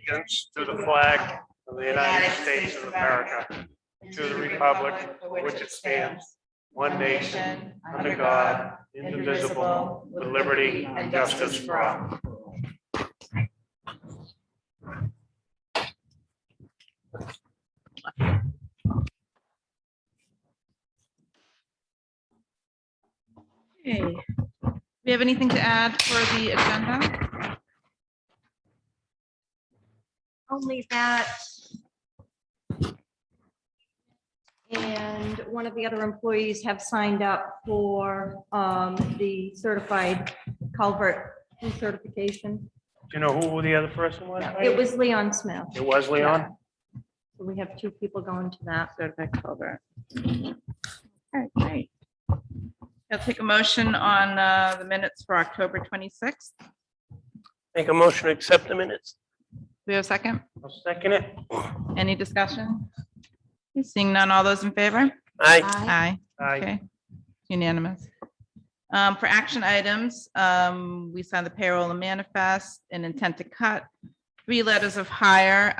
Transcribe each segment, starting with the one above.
allegiance to the flag of the United States of America, to the republic for which it stands, one nation, under God, indivisible, with liberty and justice for all. Okay. Do we have anything to add for the agenda? Only that. And one of the other employees have signed up for the certified culvert certification. Do you know who the other person was? It was Leon Smith. It was Leon? So we have 2 people going to that. Certified culvert. All right, great. I'll take a motion on the minutes for October 26th. Make a motion to accept the minutes. Do we have a second? I'll second it. Any discussion? Seeing none, all those in favor? Aye. Aye. Aye. Okay, unanimous. For action items, we signed the payroll and manifest, an intent to cut, 3 letters of hire.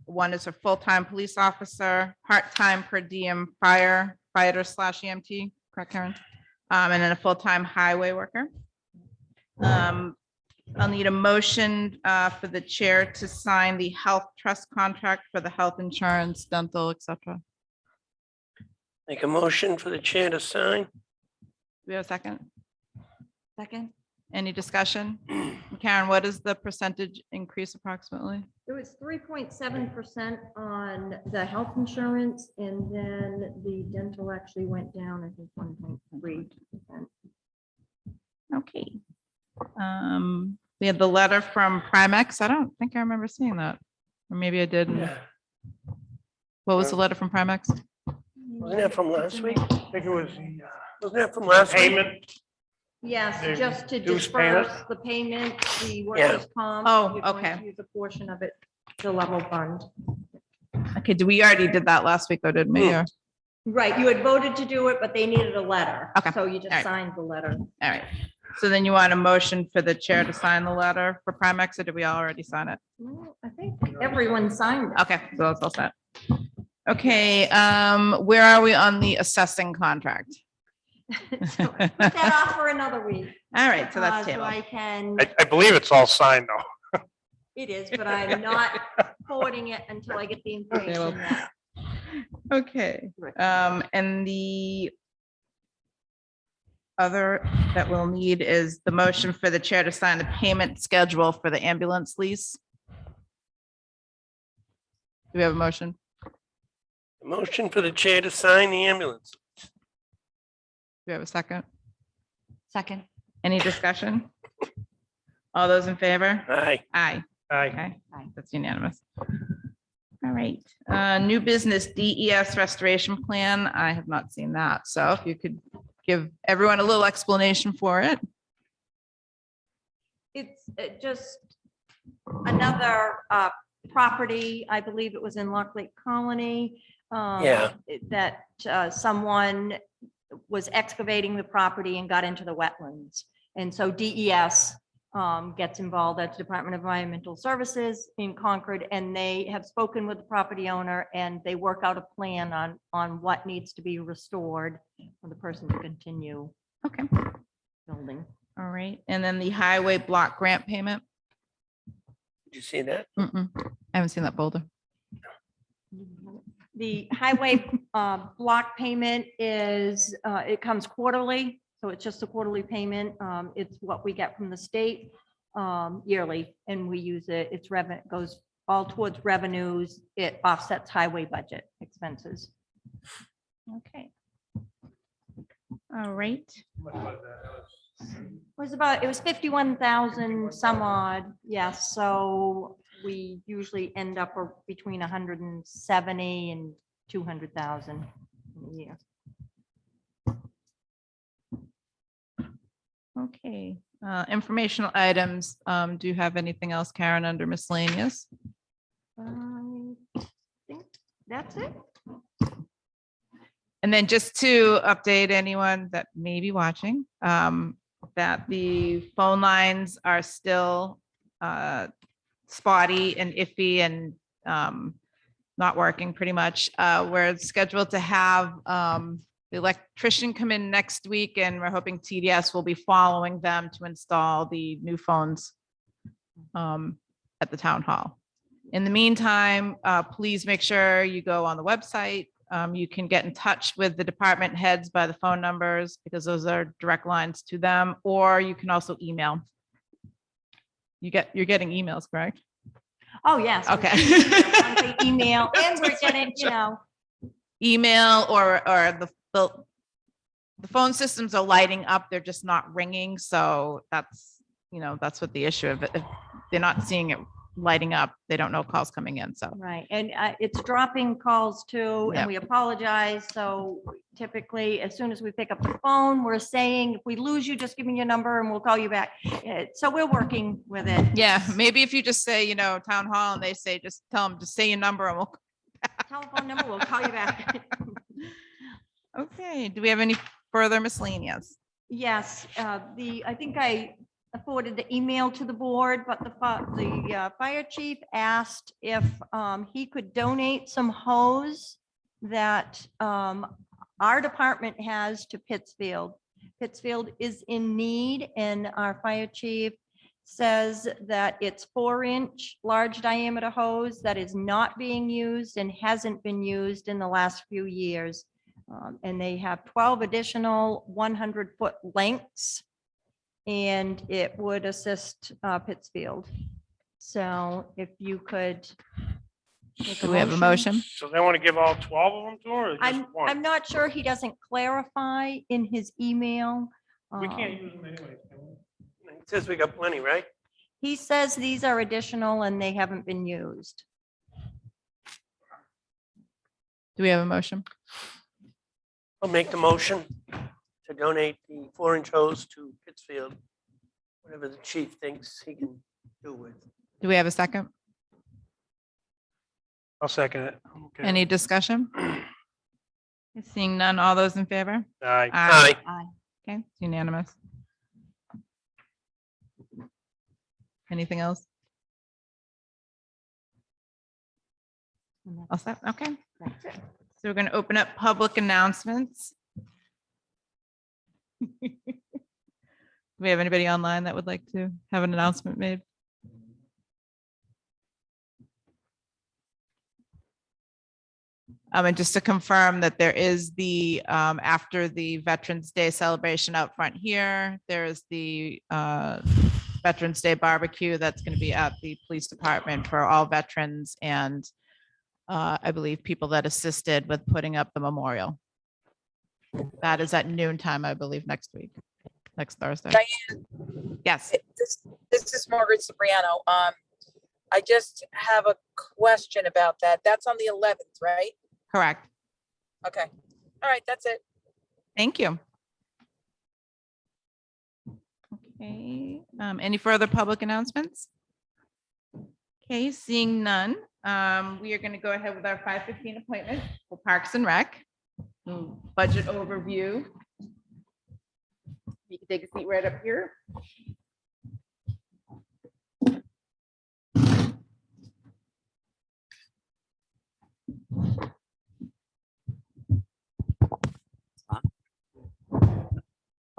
One is a full-time police officer, part-time per diem fighter / EMT, correct, Karen? And then a full-time highway worker. I'll need a motion for the chair to sign the health trust contract for the health insurance, dental, etc. Make a motion for the chair to sign. Do we have a second? Second. Any discussion? Karen, what is the percentage increase approximately? It was 3.7% on the health insurance, and then the dental actually went down, I think 1.3%. Okay. We had the letter from Primex. I don't think I remember seeing that. Or maybe I did. What was the letter from Primex? Wasn't that from last week? I think it was Wasn't that from the last week? payment. Yes, The just to dues disperse payment? the payment, the workers' comp. Oh, you're going to okay. Use a portion of it to level fund. Okay, we already did that last week though, didn't we? Or- Right, you had voted to do it, but they needed a letter. Okay. So you just All right. signed the letter. All right. So then you want a motion for the chair to sign the letter for Primex, or did we already sign it? Well, I think everyone signed it. Okay, so that's all set. Okay, where are we on the assessing contract? So put that off for another week. All right, so that's So tabled. I can, I believe it's all signed though. it is, but I'm not forwarding it until I get the information. that- Okay, and the other that we'll need is the motion for the chair to sign the payment schedule for the ambulance lease. Do we have a motion? Motion for the chair to sign the ambulance. Do we have a second? Second. Any discussion? All those in favor? Aye. Aye. Aye. Okay, that's unanimous. All right, new business DES restoration plan. I have not seen that. So if you could give everyone a little explanation for it. It's just another property, I believe it was in Lock Lake Colony. Yeah. That someone was excavating the property and got into the wetlands. And so DES gets involved, that's Department of Environmental Services in Concord, and they have spoken with the property owner and they work out a plan on what needs to be restored for the person to continue Okay, building. all right. And then the highway block grant payment. Did you see that? I haven't seen that folder. The highway block payment is, it comes quarterly, so it's just a quarterly payment. It's what we get from the state yearly, and we use it. It's revenue, goes all towards revenues. It offsets highway budget expenses. Okay. All right. It was 51,000 some odd. Yes, so we usually end up between 170 and 200,000 in a year. Okay, informational items. Do you have anything else, Karen, under miscellaneous? I think that's it. And then just to update anyone that may be watching, that the phone lines are still spotty and iffy and not working pretty much. We're scheduled to have the electrician come in next week, and we're hoping TDS will be following them to install the new phones at the town hall. In the meantime, please make sure you go on the website. You can get in touch with the department heads by the phone numbers because those are direct lines to them, or you can also email. You're getting emails, correct? Oh, yes. we're Okay. getting email, and we're getting, Email or the phone systems are lighting up. They're just not ringing. So that's what the issue of it. If they're not seeing it lighting up, they don't know calls coming in. So right. And it's dropping calls too, Yep. and we apologize. So typically, as soon as we pick up the phone, we're saying, if we lose you, just give me your number and we'll call you back. So we're working with it. yeah, maybe if you just say, town hall, and they say, just tell them to say your number and we'll. Telephone number, we'll call you back. Okay. Do we have any further miscellaneous? Yes, I think I forwarded the email to the board, but the fire chief asked if he could donate some hose that our department has to Pittsfield. Pittsfield is in need, and our fire chief says that it's 4-inch large diameter hose that is not being used and hasn't been used in the last few years. And they have 12 additional 100-foot lengths, and it would assist Pittsfield. So if you could. make Do we have a motion? So they want to give all 12 of them to her or just I'm one? not sure. He doesn't clarify in his email. We can't use them anyway. can we? It says we got plenty, right? He says these are additional and they haven't been used. Do we have a motion? I'll make the motion to donate the 4-inch hose to Pittsfield, whatever the chief thinks he can do with. Do we have a second? I'll second it. Okay. Any discussion? Seeing none, all those in favor? Aye. Aye. Aye. Okay, it's unanimous. Anything else? All set? Okay. That's it. So we're going to open up public announcements. Do we have anybody online that would like to have an announcement made? And just to confirm that there is the, after the Veterans Day celebration out front here, there is the Veterans Day barbecue that's going to be at the police department for all veterans and I believe people that assisted with putting up the memorial. That is at noon time, I believe, next week, next Thursday. Diane, Yes, this is Margaret Cipriano. I just have a question about that. That's on the 11th, right? correct. Okay. All right, that's it. Thank you. Okay, any further public announcements? Okay, seeing none, we are going to go ahead with our 5:15 appointment for Parks and Rec. Budget overview. You can take a seat right up here.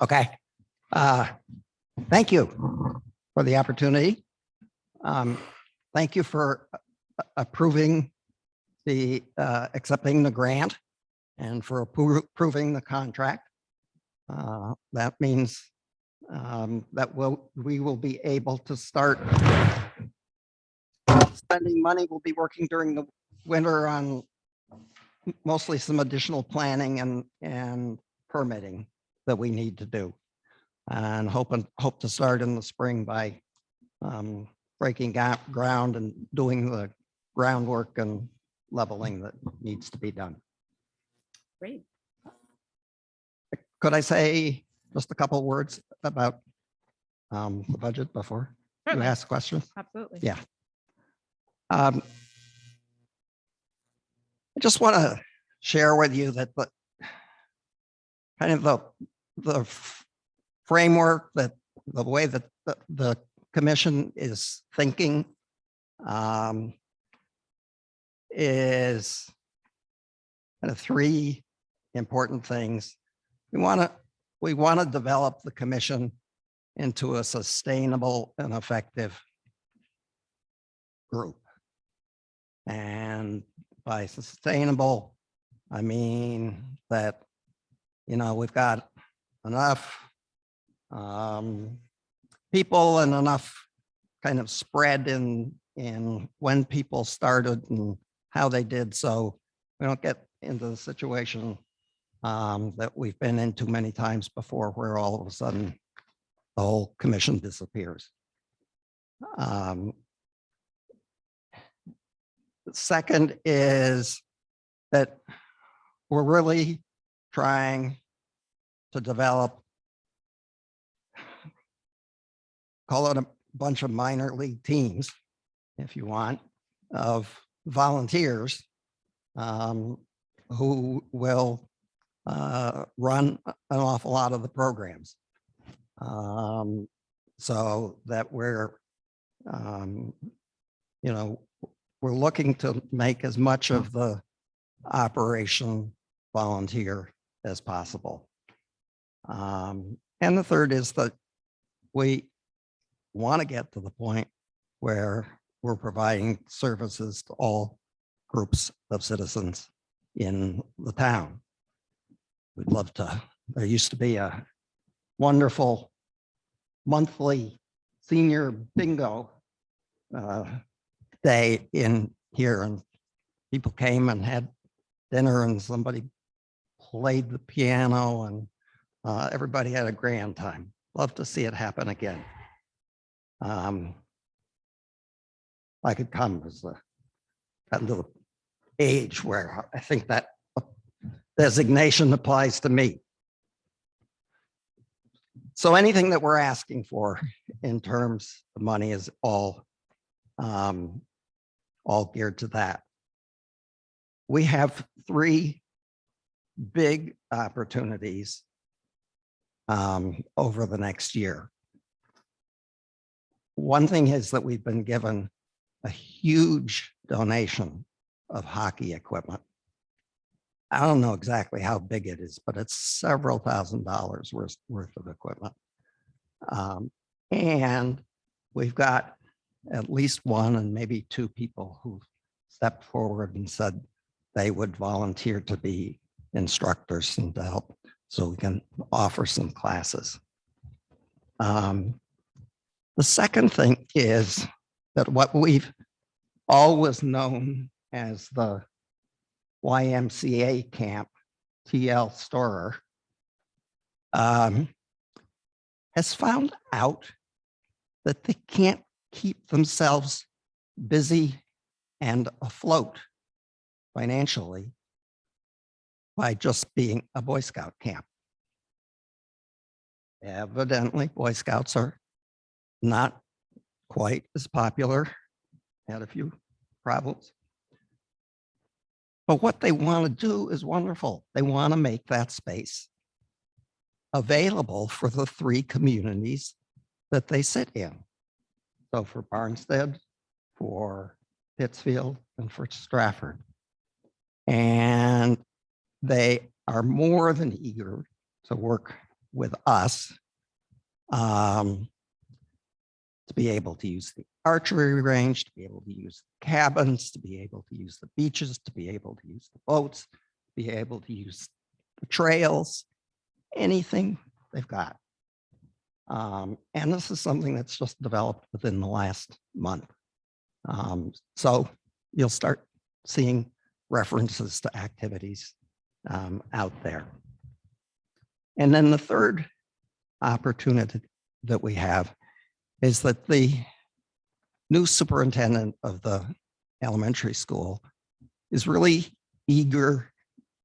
Okay. Thank you for the opportunity. Thank you for approving the, accepting the grant and for approving the contract. That means that we will be able to start spending money. We'll be working during the winter on mostly some additional planning and permitting that we need to do. And hope to start in the spring by breaking ground and doing the groundwork and leveling that needs to be done. Great. Could I say just a couple words about the budget before you Certainly. ask questions? Absolutely. Yeah. I just want to share with you that the kind of the framework, that the way that the commission is thinking is kind of three important things. We want to develop the commission into a sustainable and effective group. And by sustainable, I mean that, we've got enough people and enough kind of spread in when people started and how they did. So we don't get into the situation that we've been in too many times before, where all of a sudden the whole commission disappears. The second is that we're really trying to develop, call it a bunch of minor league teams, if you want, of volunteers who will run an awful lot of the programs. So that we're looking to make as much of the operation volunteer as possible. And the third is that we want to get to the point where we're providing services to all groups of citizens in the town. We'd love to, there used to be a wonderful monthly senior bingo day in here, and people came and had dinner and somebody played the piano and everybody had a grand time. Love to see it happen again. I could come as a little age where I think that designation applies to me. So anything that we're asking for in terms of money is all geared to that. We have three big opportunities over the next year. One thing is that we've been given a huge donation of hockey equipment. I don't know exactly how big it is, but it's several $1,000s worth of equipment. And we've got at least one and maybe two people who stepped forward and said they would volunteer to be instructors and to help so we can offer some classes. The second thing is that what we've always known as the YMCA camp, TL Storer, has found out that they can't keep themselves busy and afloat financially by just being a Boy Scout camp. Evidently, Boy Scouts are not quite as popular, had a few problems. But what they want to do is wonderful. They want to make that space available for the three communities that they sit in. So for Barnstead, for Pittsfield, and for Stratford. And they are more than eager to work with us to be able to use the archery range, to be able to use the cabins, to be able to use the beaches, to be able to use the boats, to be able to use the trails, anything they've got. And this is something that's just developed within the last month. So you'll start seeing references to activities out there. And then the third opportunity that we have is that the new superintendent of the elementary school is really eager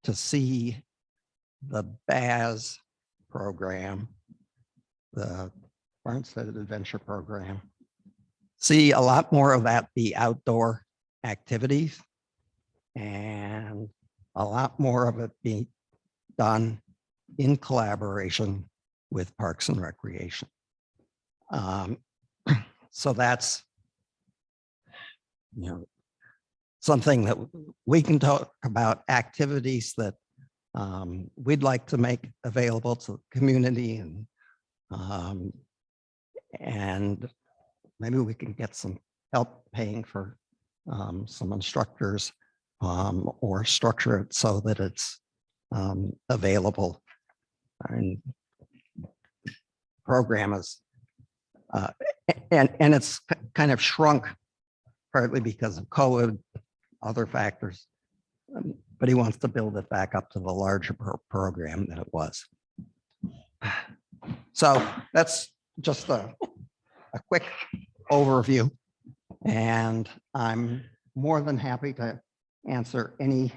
to see the BAS program, the Barnstead Adventure Program, see a lot more of that be outdoor activities and a lot more of it be done in collaboration with Parks and Recreation. So that's you know, something that we can talk about, activities that we'd like to make available to the community, and maybe we can get some help paying for some instructors, or structure it so that it's available. And program is, and it's kind of shrunk partly because of COVID, other factors. But he wants to build it back up to the larger program that it was. So that's just a quick overview. And I'm more than happy to answer any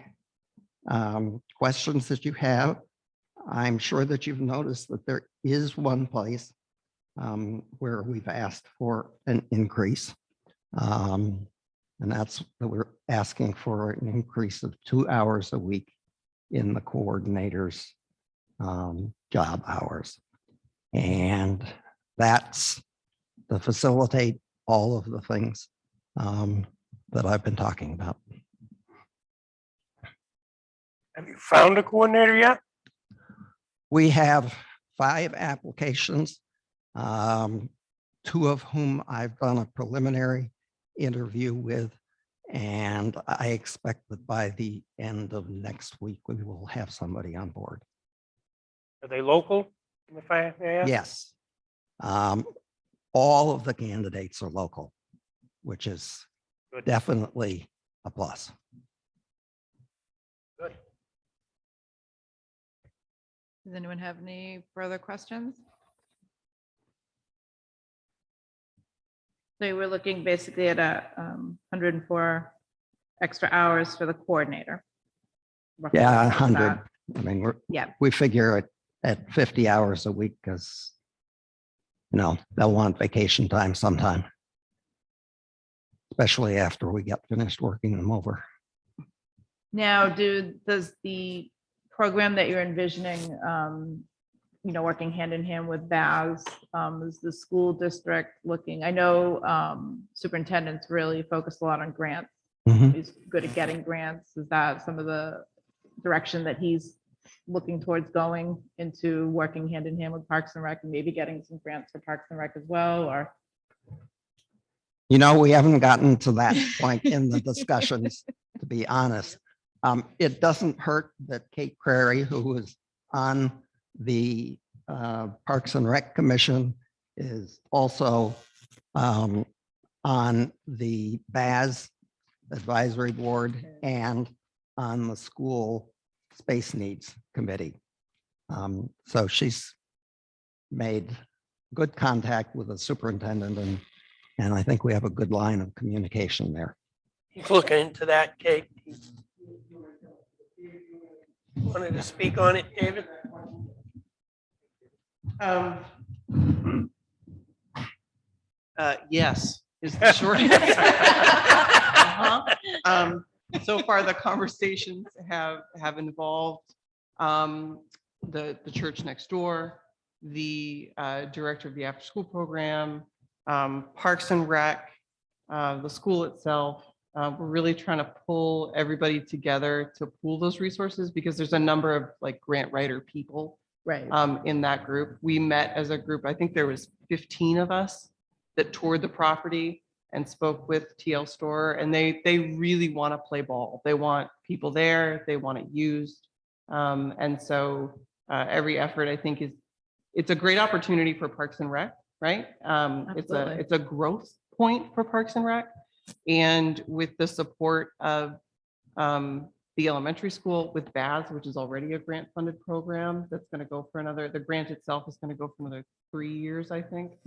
questions that you have. I'm sure that you've noticed that there is one place where we've asked for an increase. And that's that we're asking for an increase of 2 hours a week in the coordinator's job hours. And that's to facilitate all of the things that I've been talking about. Have you found a coordinator yet? We have 5 applications, 2 of whom I've done a preliminary interview with, and I expect that by the end of next week, we will have somebody on board. Are they local? If I may ask? Yes. All of the candidates are local, which is Good. definitely a plus. Good. Does anyone have any further questions? So we're looking basically at a 104 extra hours for the coordinator. Roughly Yeah, what's 100. that? I mean, Yeah. we figure it at 50 hours a week because, you know, they'll want vacation time sometime, especially after we get finished working them over. Now, does the program that you're envisioning, you know, working hand in hand with BAS, is the school district looking, I know superintendents really focus a lot on grants. Mhm. He's good at getting grants. Is that some of the direction that he's looking towards going into, working hand in hand with Parks and Rec and maybe getting some grants for Parks and Rec as well, or? You know, we haven't gotten to that point in the discussions, to be honest. It doesn't hurt that Kate Crary, who was on the Parks and Rec Commission, is also on the BAS Advisory Board and on the School Space Needs Committee. So she's made good contact with the superintendent, and I think we have a good line of communication there. He's looking into that, Kate. Wanted to speak on it, David? Yes, is the short answer. Uh-huh. So far, the conversations have involved the church next door, the director of the after-school program, Parks and Rec, the school itself. We're really trying to pull everybody together to pool those resources because there's a number of like grant writer people Right. in that group. We met as a group, I think there was 15 of us that toured the property and spoke with TL Store, and they really want to play ball. They want people there, they want it used. And so every effort, I think, it's a great opportunity for Parks and Rec, right? Absolutely. It's a growth point for Parks and Rec. And with the support of the elementary school with BAS, which is already a grant funded program, that's going to go for the grant itself is going to go for another 3 years, I think.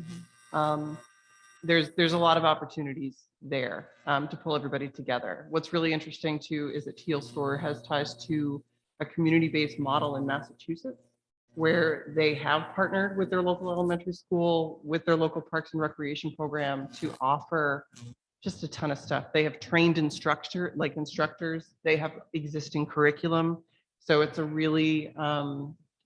There's a lot of opportunities there to pull everybody together. What's really interesting too is that Teal Store has ties to a community-based model in Massachusetts, where they have partnered with their local elementary school, with their local parks and recreation program to offer just a ton of stuff. They have trained instructors, they have existing curriculum. So it's a really,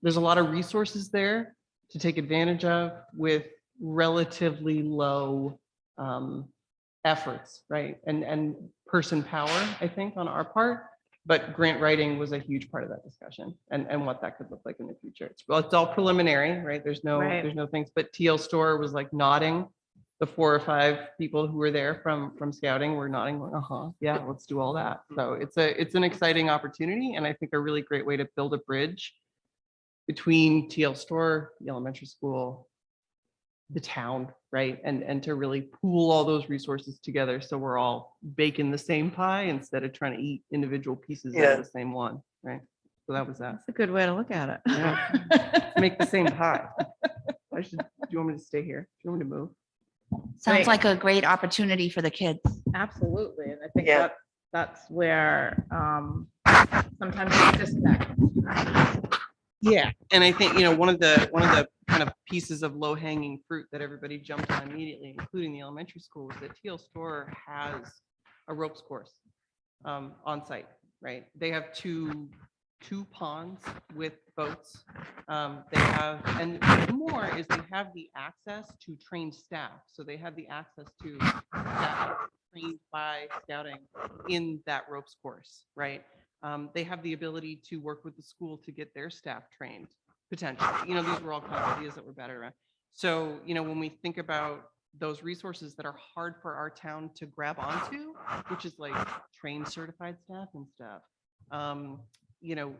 there's a lot of resources there to take advantage of with relatively low efforts, right? And person power, I think, on our part. But grant writing was a huge part of that discussion and what that could look like in the future. It's all preliminary, right? There's Right. no things, but TL Store was like nodding. The 4 or 5 people who were there from scouting were nodding, going, yeah, let's do all that. So it's an exciting opportunity, and I think a really great way to build a bridge between TL Store, the elementary school, the town, right? And to really pool all those resources together so we're all baking the same pie instead of trying to eat individual pieces Yeah. of the same one, right? So that was that. That's a good way to look at it. Yeah. Make the same pie. Do you want me to stay here? Do you want me to move? Great. Sounds like a great opportunity for the kids. Absolutely. And I think Yeah. that's where sometimes it's disconnect. Yeah, and I think, one of the kind of pieces of low hanging fruit that everybody jumped on immediately, including the elementary school, is that TL Store has a ropes course on site, right? They have two ponds with boats. They have, and more is they have the access to trained staff. So they have the access to staff trained by scouting in that ropes course, right? They have the ability to work with the school to get their staff trained, potentially. These were all kind of ideas that were better around. So, when we think about those resources that are hard for our town to grab onto, which is like trained certified staff and stuff,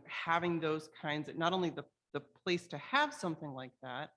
having those kinds of, not only the place to have something like that,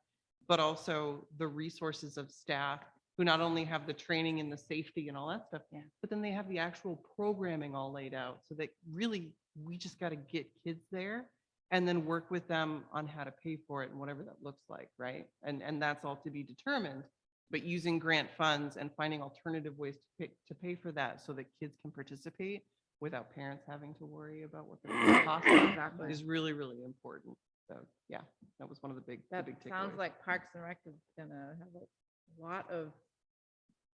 but also the resources of staff who not only have the training and the safety and all that stuff, but then they have the actual programming all laid out so that really we just got to get kids there and then work with them on how to pay for it and whatever that looks like, right? And that's all to be determined, but using grant funds and finding alternative ways to pay for that so that kids can participate without parents having to worry about what the cost Exactly. is really, really important. So yeah, that was one of the big That takeaways. sounds like Parks and Rec is gonna have a lot of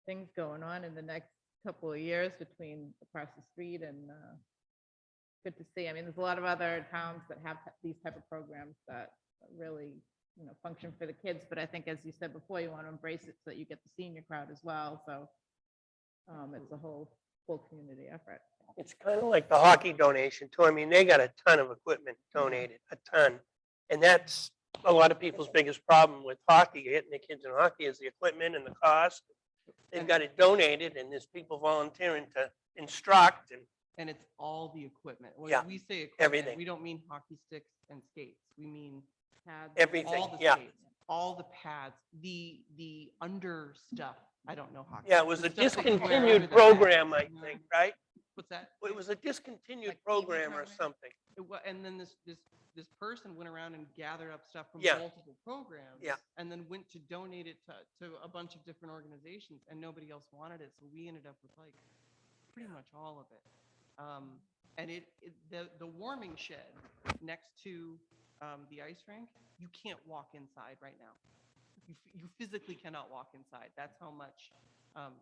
things going on in the next couple of years between across the street and good to see. I mean, there's a lot of other towns that have these type of programs that really, function for the kids. But I think, as you said before, you want to embrace it so that you get the senior crowd as well. So it's a whole community effort. It's kind of like the hockey donation too. I mean, they got a ton of equipment donated, a ton. And that's a lot of people's biggest problem with hockey, getting the kids in hockey, is the equipment and the cost. They've got it donated and there's people volunteering to instruct And it's all the equipment. When Yeah, we say equipment, everything. we don't mean hockey sticks and skates. We mean pads, Everything, all the yeah. skates, all the pads, the under stuff. I don't know hockey. Yeah, it was The a stuff that you wear under discontinued the program, I pads. think, right? What's that? It was a discontinued Like TV program or program? something. And then this person went around and gathered up stuff from Yeah. multiple programs. Yeah. And then went to donate it to a bunch of different organizations, and nobody else wanted it. So we ended up with like pretty much all of it. And the warming shed next to the ice rink, you can't walk inside right now. You physically cannot walk inside. That's how much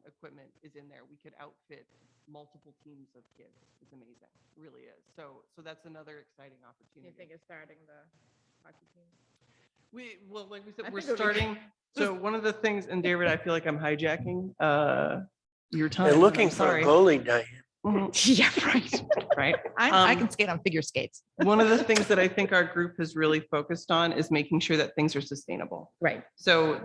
equipment is in there. We could outfit multiple teams of kids. It's amazing. It really is. So that's another exciting You opportunity. think of starting the hockey team? Like we said, I we're think it'll be- starting. So one of the things, and David, I feel like I'm hijacking your time. They're and looking I'm for a sorry. goalie, Diane. Mhm. Yeah, right. Right. I Um, can skate on figure skates. One of the things that I think our group has really focused on is making sure that things are sustainable. Right. So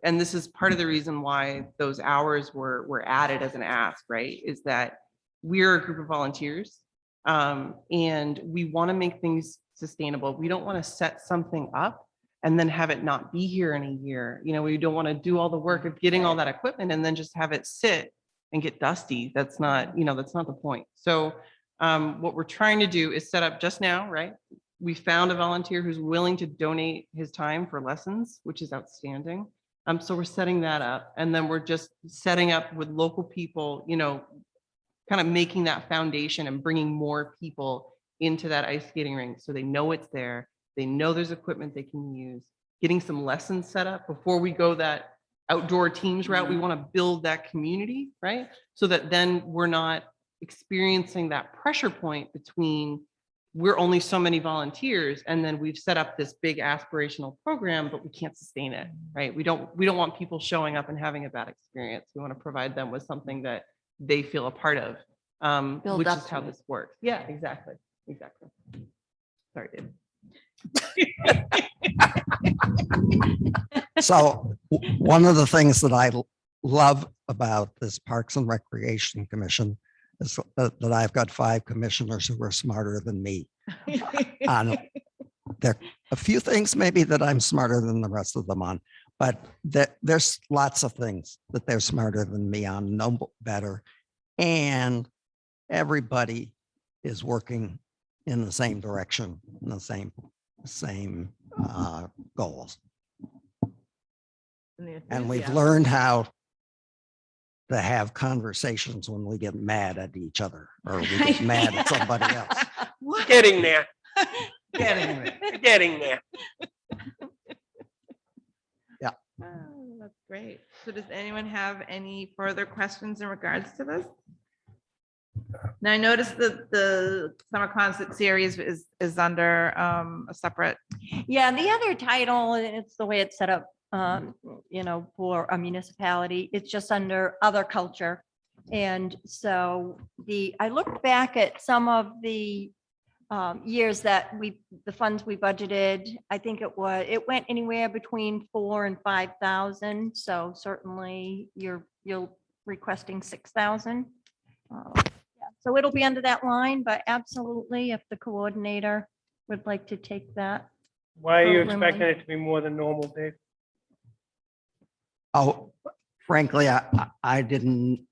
and this is part of the reason why those hours were added as an ask, right? Is that we're a group of volunteers, and we want to make things sustainable. We don't want to set something up and then have it not be here in a year. We don't want to do all the work of getting all that equipment and then just have it sit and get dusty. That's not the point. So what we're trying to do is set up just now, right? We found a volunteer who's willing to donate his time for lessons, which is outstanding. So we're setting that up, and then we're just setting up with local people, kind of making that foundation and bringing more people into that ice skating rink so they know it's there. They know there's equipment they can use, getting some lessons set up before we go that outdoor teams route. We want to build that community, right? So that then we're not experiencing that pressure point between we're only so many volunteers, and then we've set up this big aspirational program, but we can't sustain it, right? We don't want people showing up and having a bad experience. We want to provide them with something that they feel a part of, Build which up is how to it. this works. Yeah, exactly. Sorry, Dave. So one of the things that I love about this Parks and Recreation Commission is that I've got 5 commissioners who are smarter than me. On there, a few things maybe that I'm smarter than the rest of them on, but there's lots of things that they're smarter than me on, no better. And everybody is working in the same direction, in the same goals. And we've learned how to have conversations when we get mad at each other or we get mad at somebody else. Getting there, Getting there. getting there. Oh, that's great. So does anyone have any further questions in regards to this? Now I noticed that the summer concert series is under a separate. Yeah, the other title, and it's the way it's set up, for a municipality, it's just under other culture. And so I looked back at some of the years that the funds we budgeted, I think it went anywhere between 4,000 and 5,000. So certainly you're requesting 6,000. So it'll be under that line, but absolutely, if the coordinator would like to take that. Why are you Program expecting lead. it to be more than normal, Dave? Oh, frankly, I didn't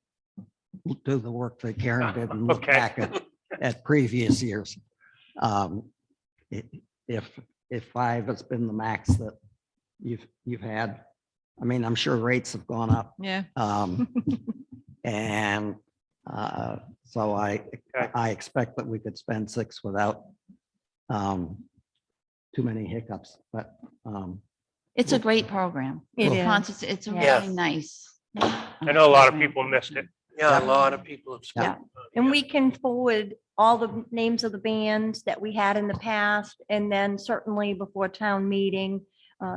do the work that Karen did and look Okay. back at previous years. If 5 has been the max that you've had, I mean, I'm sure rates have gone up. Yeah. And so I expect that we could spend 6 without too many hiccups, but It's a great program. It The is. concerts, it's a Yeah. really nice. I know a lot of people missed it. Yeah, a lot of people have Yeah. spoken. And we can forward all the names of the bands that we had in the past, and then certainly before town meeting,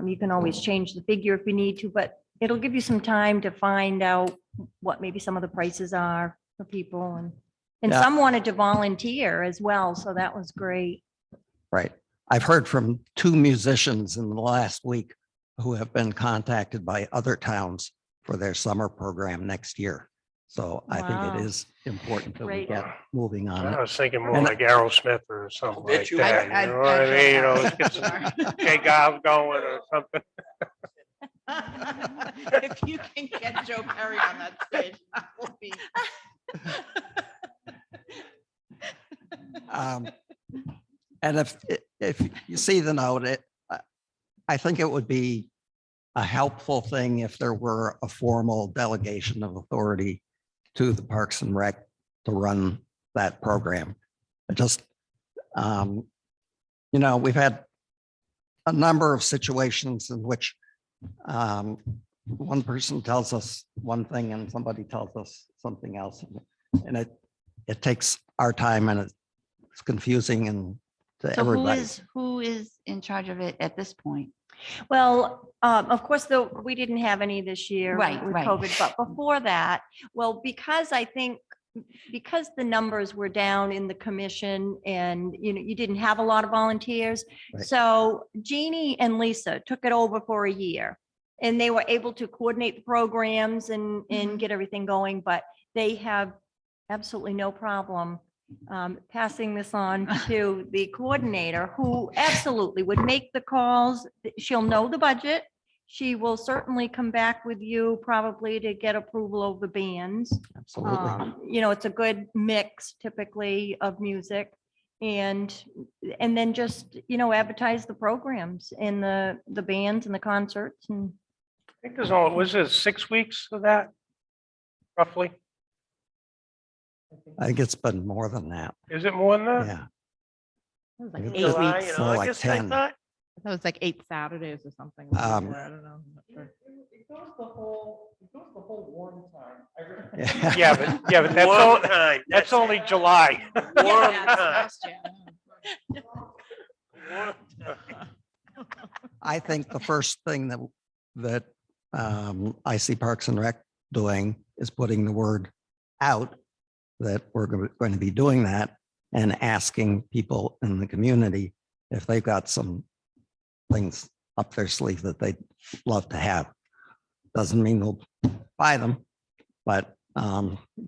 you can always change the figure if you need to, but it'll give you some time to find out what maybe some of the prices are for people, and Yeah. some wanted to volunteer as well, so that was great. right. I've heard from 2 musicians in the last week who have been contacted by other towns for their summer program next year. So I think Wow. it is important that we Great. get moving on I it. was thinking more And- like Aerosmith or something bet like you that. I'd- You know what I I'd go mean? You know, that let's get some J-Gob going or something. If you can get Joe Perry on that stage, that will be. And if you see the note, I think it would be a helpful thing if there were a formal delegation of authority to the Parks and Rec to run that program. It just, we've had a number of situations in which one person tells us one thing and somebody tells us something else. And it takes our time and it's confusing and to So everybody. who is in charge of it at this point? Well, of course, though, we didn't have any this year Right, with right. COVID, but before that, well, because the numbers were down in the commission and, you didn't have a lot of volunteers. Right. So Jeannie and Lisa took it over for a year and they were able to coordinate the programs and Mhm. get everything going, but they have absolutely no problem passing this on to the coordinator, who absolutely would make the calls. She'll know the budget. She will certainly come back with you probably to get approval of the bands. Absolutely. It's a good mix typically of music. And then just, advertise the programs and the bands and the concerts and. I think there's only, was it 6 weeks of that? Roughly? I think it's been more than that. Is it more than that? Yeah. It was like It's 8 July weeks. and More like August, I 10. thought. That was like 8 Saturdays or something. I don't know. I'm not sure. It goes the whole warm time. Yeah, but that's Warm only, time. that's only July. Warm time. I think the first thing that I see Parks and Rec doing is putting the word out that we're going to be doing that and asking people in the community if they've got some things up their sleeve that they'd love to have. Doesn't mean they'll buy them, but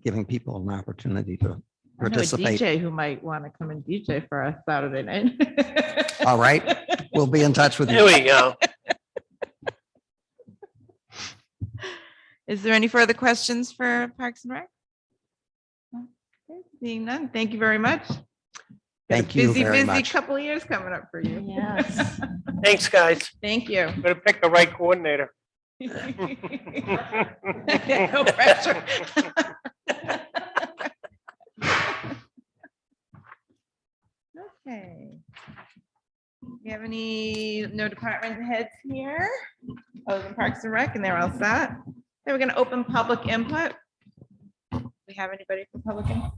giving people an opportunity to I know a participate. DJ who might want to come and DJ for us Saturday night. All right, we'll be in touch with There you. we go. Is there any further questions for Parks and Rec? Okay, seeing none, thank you very much. Got a Thank you busy, very busy much. couple of years coming up for you. Yes. Thanks, guys. Thank you. Better pick the right coordinator. No pressure. Okay. You have no department heads here? Other than Parks and Rec, and they're all set. Then we're gonna open public input. We have anybody for public input?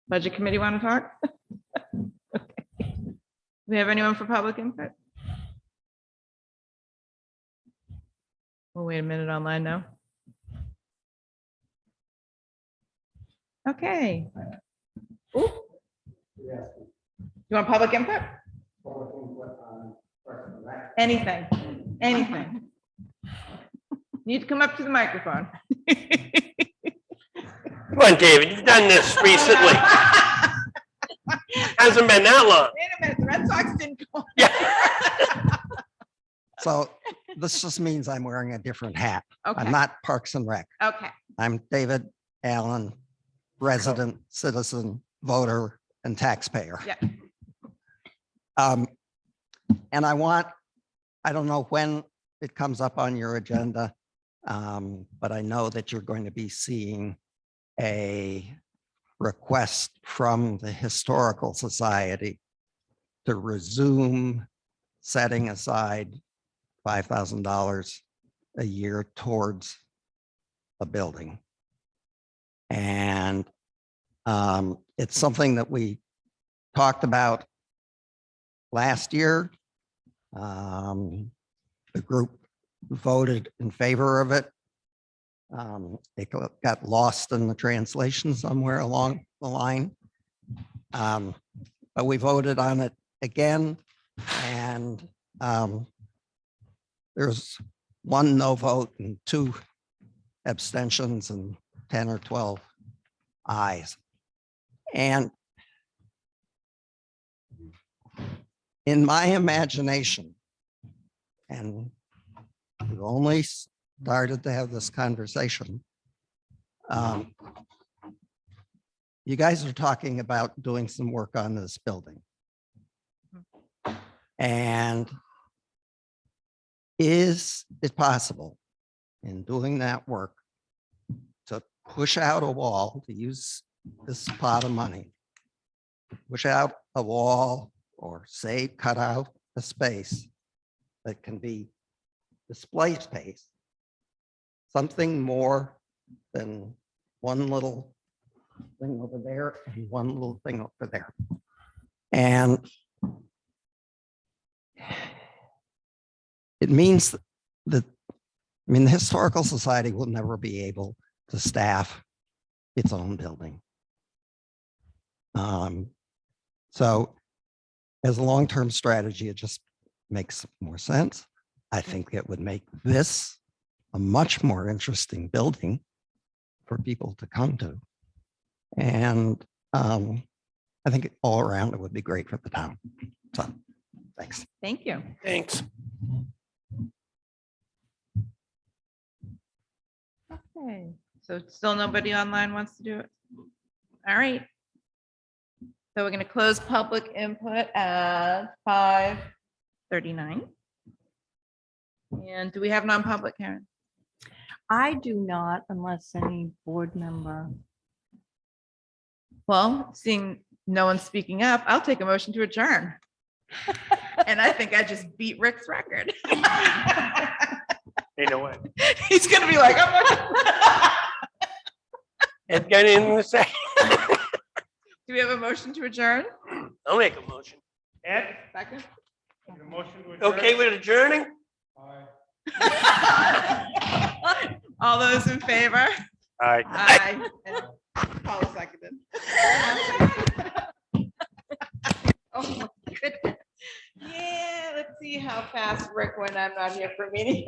Budget committee want to talk? Okay. We have anyone for public input? We'll wait a minute online now. Okay. Ooh. You want public input? Anything, anything. Need to come up to the microphone. Come on, David, you've done this recently. Hasn't been that long. Wait a minute, the Red Sox didn't go. Yeah. So this just means I'm wearing a different hat. Okay, I'm not Parks and Rec. okay, I'm David Allen, resident, citizen, voter, and taxpayer. Yeah. And I don't know when it comes up on your agenda, but I know that you're going to be seeing a request from the Historical Society to resume setting aside $5,000 a year towards a building. And it's something that we talked about last year. The group voted in favor of it. It got lost in the translation somewhere along the line. But we voted on it again, and there's one no vote and 2 abstentions and 10 or 12 ayes. And in my imagination, and we've only started to have this conversation, you guys are talking about doing some work on this building. And is it possible in doing that work to push out a wall, to use this pot of money, push out a wall or say cut out a space that can be display space, something more than one little thing over there and one little thing over there. And it means that, I mean, the Historical Society will never be able to staff its own building. So as a long-term strategy, it just makes more sense. I think it would make this a much more interesting building for people to come to. And I think all around it would be great for the town. So, thanks. thank you. Thanks. Okay, so still nobody online wants to do it? All right. So we're gonna close public input at 5:39. And do we have non-public, Karen? I do not unless any board member. Well, seeing no one speaking up, I'll take a motion to adjourn. And I think I just beat Rick's record. You know what? He's gonna be like, I'm not. Ed got anything to say? Do we have a motion to adjourn? I'll make a motion. Ed, Second. your motion to adjourn? Okay with adjourning? All those in favor? Aye. Aye. And Paula seconded. Oh my goodness. Yeah, let's see how fast Rick when I'm not here for meetings.